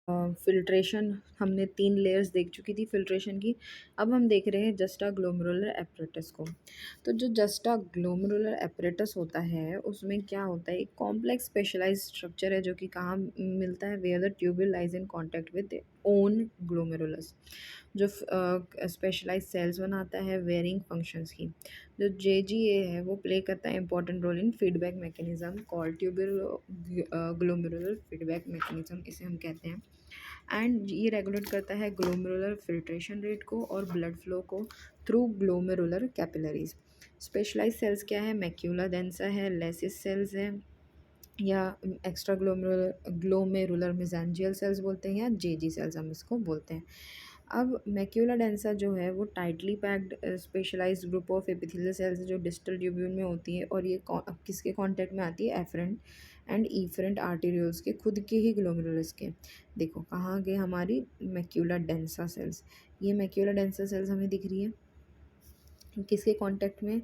Filtration हमने 3 layers देख चुकी थी फ़िल्ट्रेशन की। अब हम देख रहे हैं जस्टा ग्लोमेरुलर एपरेटस को। तो जो जस्टा ग्लोमेरुलर एपरेटस होता है, उसमें क्या होता है, एक कॉम्प्लेक्स स्पेशलाइज़्ड स्ट्रक्चर है जो कि कहाँ मिलता है, where the tubule lies in contact with own glomerulus. जो स्पेशलाइज़्ड सेल्स बनाता है वेरिंग फंक्शंस की। जो जेजीए है वो प्ले करता है important role in feedback mechanism called tubule glomerular feedback mechanism, इसे हम कहते हैं। एंड ये रेगुलेट करता है ग्लोमेरुलर फिल्ट्रेशन रेट को और ब्लड फ्लो को through glomerular capillaries. Specialise cells क्या है, मैक्यूला डेंसा है, लेसिस सेल्स है, या एक्स्ट्रा ग्लोमेरुलर मेसेंजियल सेल्स बोलते हैं, या जेजी सेल्स हम इसको बोलते हैं। अब मैक्यूला डेंसा जो है वो tightly packed specialised group of epithelial cells जो डिस्टल ट्यूब्यूल में होती है, और ये किसके कांटेक्ट में आती है, एफरेंट एंड इफरेंट आर्टेरियोल्स के खुद के ही ग्लोमेरुलस के। देखो कहाँ गए हमारी मैक्यूला डेंसा सेल्स, ये मैक्यूला डेंसा सेल्स हमें दिख रही है किसके कांटेक्ट में,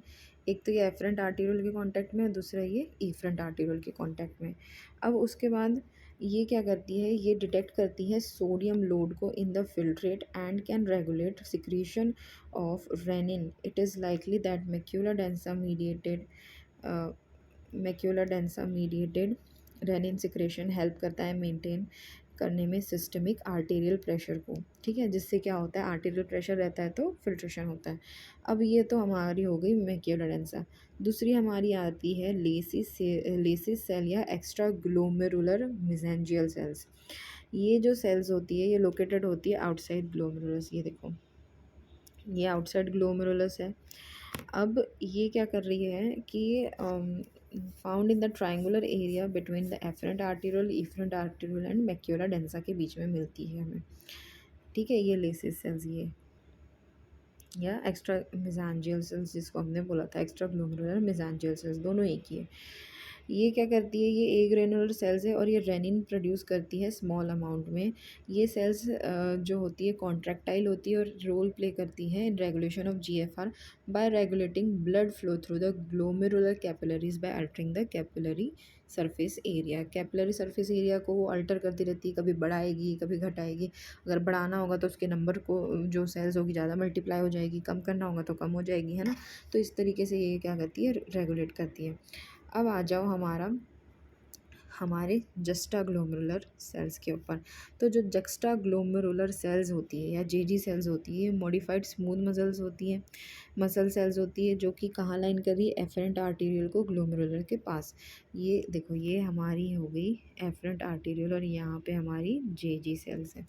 एक तो ये एफरेंट आर्टेरियल के कांटेक्ट में, दूसरा ये इफरेंट आर्टेरियल के कांटेक्ट में। अब उसके बाद ये क्या करती है, ये डिटेक्ट करती है सोडियम लोड को in the filtrate and can regulate secretion of renin. It is likely that macula densa mediated renin secretion help करता है मेंटेन करने में सिस्टमिक आर्टेरियल प्रेशर को। ठीक है, जिससे क्या होता है, आर्टेरियल प्रेशर रहता है तो फिल्ट्रेशन होता है। अब ये तो हमारी हो गई मैक्यूला डेंसा। दूसरी हमारी आती है लेसिस सेल या एक्स्ट्रा ग्लोमेरुलर मेसेंजियल सेल्स। ये जो सेल्स होती है ये लोकेटेड होती है आउटसाइड ग्लोमेरुलस। ये देखो ये आउटसाइड ग्लोमेरुलस है। अब ये क्या कर रही है कि found in the triangular area between the afferent arteriole, efferent arteriole and macula densa के बीच में मिलती है हमें। ठीक है, ये लेसिस सेल्स ये, या एक्स्ट्रा मेसेंजियल सेल्स जिसको हमने बोला था, एक्स्ट्रा ग्लोमेरुलर मेसेंजियल सेल्स दोनों एक ही है। ये क्या करती है, ये ए ग्रेनुलर सेल्स है और ये रेनिन प्रोड्यूस करती है स्मॉल अमाउंट में। ये सेल्स जो होती है कॉन्ट्रैक्टाइल होती है और रोल प्ले करती है in regulation of GFR by regulating blood flow through the glomerular capillaries by altering the capillary surface area. Capillary surface area को वो अल्टर करती रहती है, कभी बढ़ाएगी कभी घटाएगी। अगर बढ़ाना होगा तो उसके नंबर को जो सेल्स होगी ज़्यादा मल्टीप्लाई हो जाएगी, कम करना होगा तो कम हो जाएगी, है ना। तो इस तरीके से ये क्या करती है, रेगुलेट करती है। अब आ जाओ हमारे जस्टा ग्लोमेरुलर सेल्स के ऊपर। तो जो जस्टा ग्लोमेरुलर सेल्स होती है या जेजी सेल्स होती है, मॉडिफाइड स्मूथ मसल्स होती है, मसल सेल्स होती है जो कि कहाँ लाइन कर रही है, एफरेंट आर्टेरियल को ग्लोमेरुलर के पास। ये देखो ये हमारी हो गई एफरेंट आर्टेरियल और यहाँ पे हमारी जेजी सेल्स है।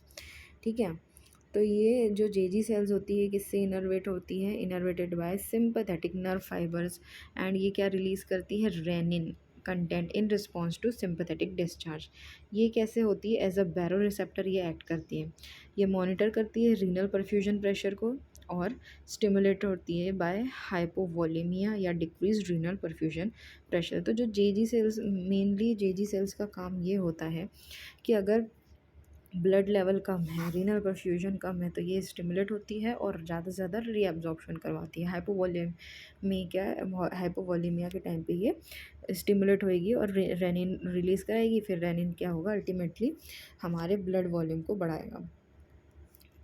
ठीक है, तो ये जो जेजी सेल्स होती है किससे इनर्वेट होती है, innervated by sympathetic nerve fibres. And ये क्या रिलीज़ करती है, renin content in response to sympathetic discharge. ये कैसे होती है, एज अ बैरो रिसेप्टर ये एक्ट करती है। ये मॉनिटर करती है रीनल परफ्यूजन प्रेशर को और स्टिमुलेट होती है बाय हाइपोवोलेमिया या डिक्रीज रीनल परफ्यूजन प्रेशर। तो जो जेजी सेल्स, मेनली जेजी सेल्स का काम ये होता है कि अगर ब्लड लेवल कम है, रीनल परफ्यूजन कम है, तो ये स्टिमुलेट होती है और ज़्यादा से ज़्यादा रीअब्जॉर्प्शन करवाती है। हाइपोवॉलीमिया के टाइम पे ये स्टिमुलेट होएगी और रेनिन रिलीज़ कराएगी। फिर रेनिन क्या होगा, अल्टीमेटली हमारे ब्लड वॉल्यूम को बढ़ाएगा।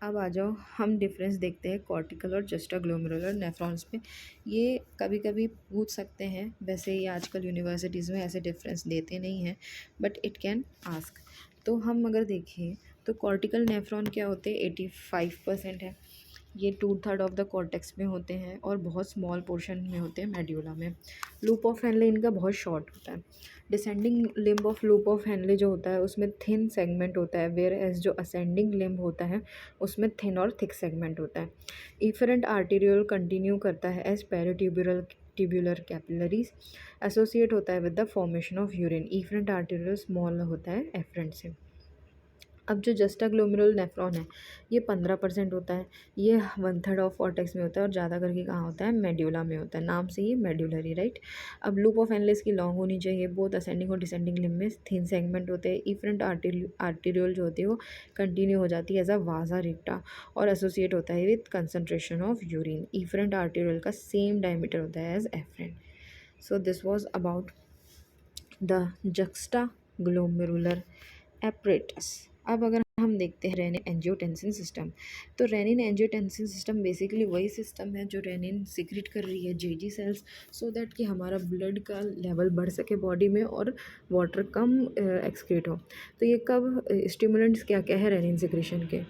अब आ जाओ हम डिफरेंस देखते हैं कॉर्टिकल और जस्टा ग्लोमेरुलर नेफ्रॉन्स में। ये कभी कभी पूछ सकते हैं, वैसे ये आजकल यूनिवर्सिटीज़ में ऐसे डिफरेंस देते नहीं हैं, बट इट कैन आस्क। तो हम अगर देखें तो कॉर्टिकल नेफ्रॉन क्या होते हैं, 85% है। ये 2/3 ऑफ द कॉर्टेक्स में होते हैं और बहुत स्मॉल पोर्शन में होते हैं मेड्यूला में। लूप ऑफ हेनले इनका बहुत शॉर्ट होता है। Descending limb of loop of Henle जो होता है उसमें थिन सेगमेंट होता है, वेयर एज जो असेंडिंग लिम्ब होता है उसमें थिन और थिक सेगमेंट होता है। इफरेंट आर्टेरियल कंटिन्यू करता है एज पेरिट्यूब्यूलर ट्यूब्यूलर कैपिलरीज, एसोसिएट होता है with the formation of urine. Efferent arterial small होता है एफरेंट से। अब जो जस्टा ग्लोमेरुलर नेफ्रॉन है ये 15% होता है। ये 1/3 ऑफ कॉर्टेक्स में होता है और ज़्यादा करके कहाँ होता है, मेड्यूला में होता है, नाम से ही मेड्यूलरी, राइट। अब लूप ऑफ एनलेस की लॉन्ग होनी चाहिए, बोथ असेंडिंग और डिसेंडिंग लिम्ब में थिन सेगमेंट होते हैं। इफरेंट आर्टेरियल जो होती है वो कंटिन्यू हो जाती है एज अ वाजा रिक्टा और एसोसिएट होता है with concentration of urine. Efferent arteriole का सेम डायमीटर होता है as afferent. So this was about the juxtaglomerular apparatus. अब अगर हम देखते हैं रेनिन एंजियोटेंसिन सिस्टम। तो रेनिन एंजियोटेंसिन सिस्टम बेसिकली वही सिस्टम है जो रेनिन सिक्रेट कर रही है जेजी सेल्स, सो दैट कि हमारा ब्लड का लेवल बढ़ सके बॉडी में और वाटर कम एक्सक्रीट हो। तो ये कब स्टिमुलेंट्स क्या क्या है रेनिन सिक्रेशन के,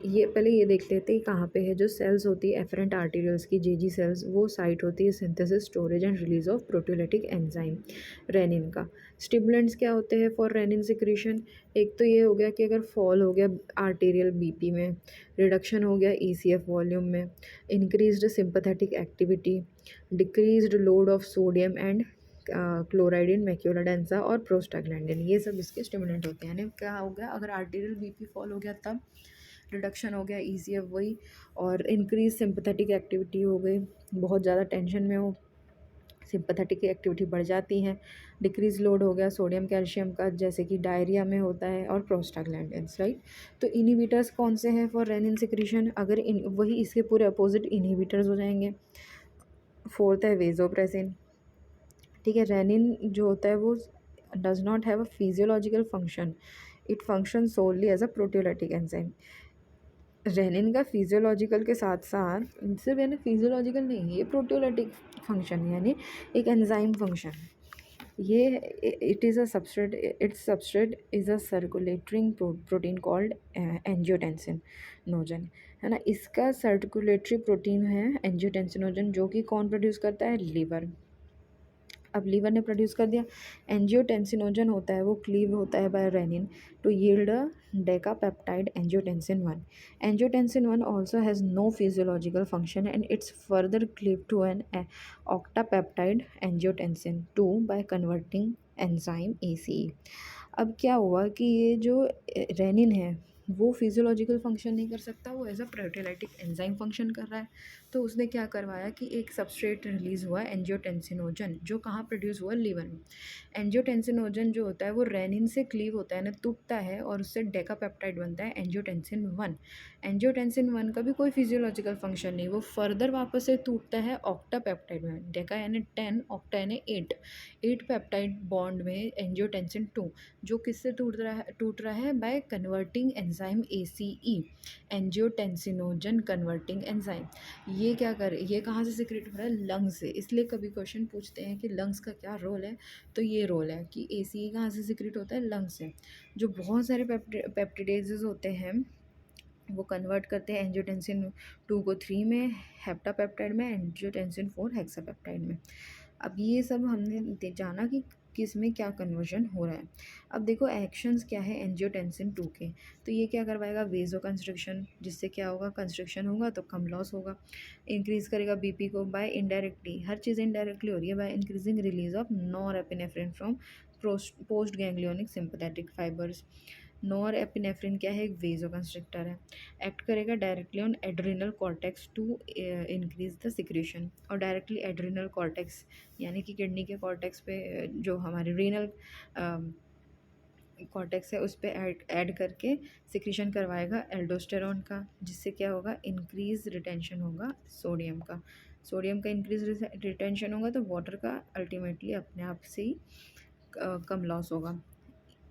ये पहले ये देख लेते हैं कहाँ पे है। जो सेल्स होती है एफरेंट आर्टीरियल्स की जेजी सेल्स, वो साइट होती है synthesis storage and release of proteolytic enzyme renin का। स्टिमुलेंट्स क्या होते हैं फॉर रेनिन सिक्रीशन, एक तो ये हो गया कि अगर फॉल हो गया आर्टेरियल बीपी में, रिडक्शन हो गया ईसीएफ वॉल्यूम में, increased sympathetic activity, decreased load of sodium and chloride in macula densa और प्रोस्टाग्लैंडिन, ये सब इसके स्टिमुलेंट होते हैं। यानी क्या हो गया, अगर आर्टेरियल बीपी फॉल हो गया तब रिडक्शन हो गया ईसीएफ वही, और इंक्रीज सिंपैथेटिक एक्टिविटी हो गई, बहुत ज़्यादा टेंशन में हो सिंपैथेटिक एक्टिविटी बढ़ जाती है, डिक्रीज लोड हो गया सोडियम कैल्शियम का जैसे कि डायरिया में होता है, और प्रोस्टाग्लैंडिन्स, राइट। तो इनहिबिटर्स कौन से हैं फॉर रेनिन सिक्रीशन, अगर वही इसके पूरे अपोजिट इनहिबिटर्स हो जाएंगे। फोर्थ है वेजोप्रेसिन, ठीक है। रेनिन जो होता है वो does not have a physiological function, it function so only as a proteolytic enzyme. Renin का फिजियोलॉजिकल के साथ साथ, सिर्फ यानी फिजियोलॉजिकल नहीं, ये प्रोटियोलाइटिक फंक्शन यानी एक एंजाइम फंक्शन। ये it is a substrate, it's substrate is a circulating protein called angiotensinogen, है ना। इसका सर्कुलेटरी प्रोटीन है एंजियोटेंसिनोजन, जो कि कौन प्रोड्यूस करता है, लीवर। अब लीवर ने प्रोड्यूस कर दिया, एंजियोटेंसिनोजन होता है वो क्लीव होता है by renin to yield a decapeptide angiotensin 1। Angiotensin 1 also has no physiological function and it's further cleaved to an octapeptide angiotensin 2 by converting enzyme ACE। अब क्या हुआ कि ये जो रेनिन है वो फिजियोलॉजिकल फंक्शन नहीं कर सकता, वो as a proteolytic enzyme function कर रहा है। तो उसने क्या करवाया कि एक सबस्ट्रेट रिलीज़ हुआ एंजियोटेंसिनोजन, जो कहाँ प्रोड्यूस हुआ, लीवर में। एंजियोटेंसिनोजन जो होता है वो रेनिन से क्लीव होता है ना, टूटता है और उससे डेकापेप्टाइड बनता है एंजियोटेंसिन 1। एंजियोटेंसिन 1 का भी कोई फिजियोलॉजिकल फंक्शन नहीं, वो फर्दर वापस से टूटता है ऑक्टापेप्टाइड में, डेका यानी 10, ऑक्टा यानी 8 पेप्टाइड बॉन्ड में एंजियोटेंसिन 2, जो किससे टूट रहा है by converting enzyme ACE, angiotensinogen converting enzyme. ये क्या कर, ये कहाँ से सिक्रेट हो रहा है, लंग्स से। इसलिए कभी क्वेश्चन पूछते हैं कि लंग्स का क्या रोल है, तो ये रोल है कि ACE कहाँ से सिक्रेट होता है, लंग्स से। जो बहुत सारे पेप्टिडेजेस होते हैं वो कन्वर्ट करते हैं एंजियोटेंसिन 2 को 3 में, हेप्टापेप्टाइड में, एंजियोटेंसिन 4 हेक्सापेप्टाइड में। अब ये सब हमने जाना कि किस में क्या कन्वर्जन हो रहा है। अब देखो एक्शंस क्या है एंजियोटेंसिन 2 के, तो ये क्या करवाएगा, वेजो कंस्ट्रक्शन, जिससे क्या होगा, कंस्ट्रक्शन होगा तो कम लॉस होगा। इंक्रीज़ करेगा बीपी को बाय इनडायरेक्टली, हर चीज़ इनडायरेक्टली हो रही है, by increasing release of norepinephrine from postganglionic sympathetic fibres. Norepinephrine क्या है, एक वेजो कंस्ट्रक्टर है, एक्ट करेगा directly on adrenal cortex to increase the secretion. और डायरेक्टली एड्रिनल कॉर्टेक्स यानी कि किडनी के कॉर्टेक्स पे जो हमारे रीनल कॉर्टेक्स है उस पर ऐड करके सिक्रीशन करवाएगा एल्डोस्टेरॉन का, जिससे क्या होगा, इंक्रीज रिटेंशन होगा सोडियम का। सोडियम का इंक्रीज रिटेंशन होगा तो वाटर का अल्टीमेटली अपने आप से ही कम लॉस होगा।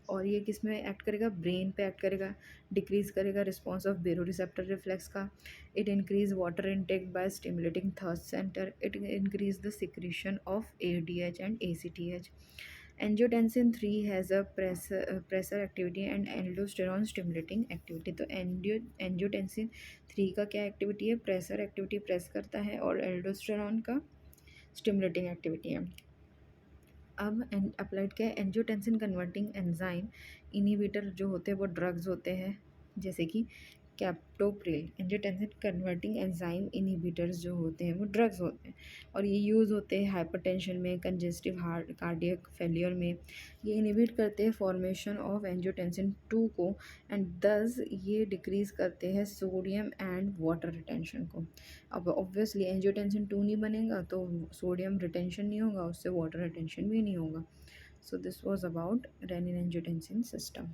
और ये किस में एक्ट करेगा, ब्रेन पे एक्ट करेगा, डिक्रीज़ करेगा response of baroreceptor reflex का। It increase water intake by stimulating thirst centre, it increase the secretion of ADH and ACTH। Angiotensin 3 has a pressor activity and aldosterone stimulating activity. तो angiotensin 3 का क्या activity है, pressure activity, press करता है, और aldosterone का stimulating activity है। अब अप्लाइड क्या है, एंजियोटेंसिन कन्वर्टिंग एंजाइम इनहिबिटर जो होते हैं वो ड्रग्स होते हैं, जैसे कि captopril. Angiotensin converting enzyme inhibitors जो होते हैं वो ड्रग्स होते हैं, और ये यूज़ होते हैं हाइपरटेंशन में, कंजेस्टिव हार्ट कार्डियक फेलियर में। ये इनहिबिट करते हैं फॉर्मेशन ऑफ एंजियोटेंसिन 2 को, एंड दस ये डिक्रीज़ करते हैं सोडियम एंड वाटर रिटेंशन को। अब ऑब्वियसली एंजियोटेंसिन 2 नहीं बनेगा तो सोडियम रिटेंशन नहीं होगा, उससे वाटर रिटेंशन भी नहीं होगा। So this was about rennin angiotensin system.